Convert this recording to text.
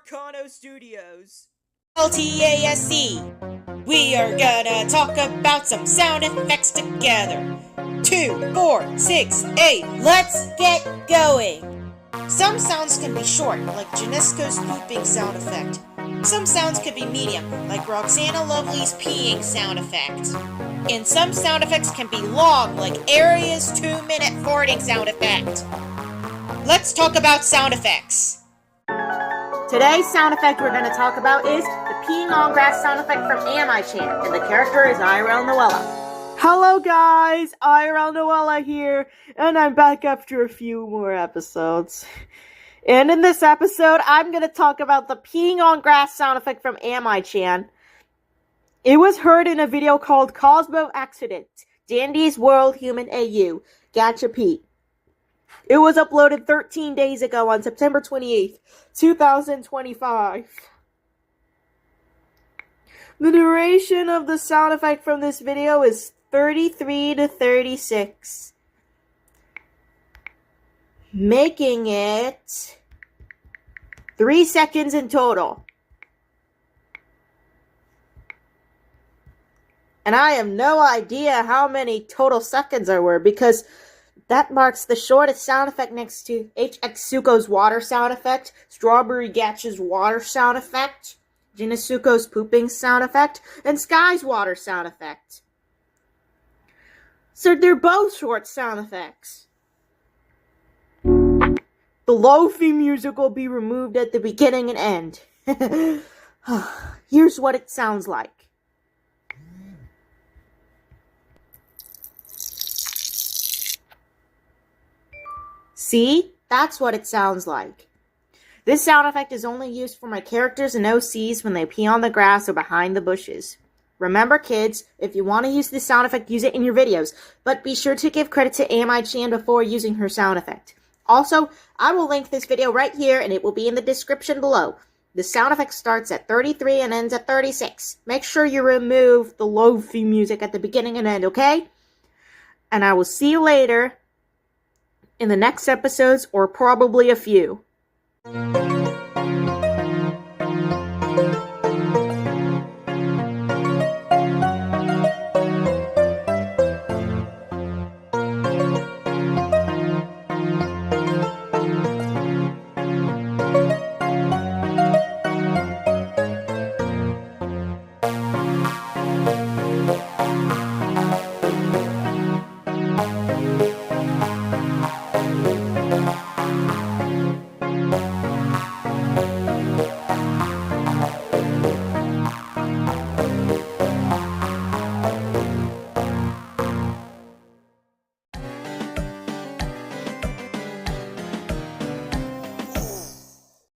Arcano Studios. LTASC. We are gonna talk about some sound effects together. 2, 4, 6, 8. Let's get going. Some sounds can be short, like Janisco's pooping sound effect. Some sounds could be medium, like Roxana Lovely's peeing sound effect. And some sound effects can be long, like Aria's 2-minute farting sound effect. Let's talk about sound effects. Today's sound effect we're going to talk about is the peeing on grass sound effect from Ami-chan, and the character is IRL Noella. Hello guys, IRL Noella here, and I'm back after a few more episodes. And in this episode, I'm going to talk about the peeing on grass sound effect from Ami-chan. It was heard in a video called Cosmo Accident, Dandy's World Human AU, Gacha Pete. It was uploaded 13 days ago on September 28th, 2025. The duration of the sound effect from this video is 33 to 36, making it 3 seconds in total. And I have no idea how many total seconds there were, because that marks the shortest sound effect next to HX Suko's water sound effect, Strawberry Gatcha's water sound effect, Jinisuko's pooping sound effect, and Sky's water sound effect. So they're both short sound effects. The lofi music will be removed at the beginning and end. Here's what it sounds like. See? That's what it sounds like. This sound effect is only used for my characters and OCs when they pee on the grass or behind the bushes. Remember, kids, if you want to use this sound effect, use it in your videos, but be sure to give credit to Ami-chan before using her sound effect. Also, I will link this video right here, and it will be in the description below. The sound effect starts at 33 and ends at 36. Make sure you remove the lofi music at the beginning and end, okay? And I will see you later in the next episodes, or probably a few.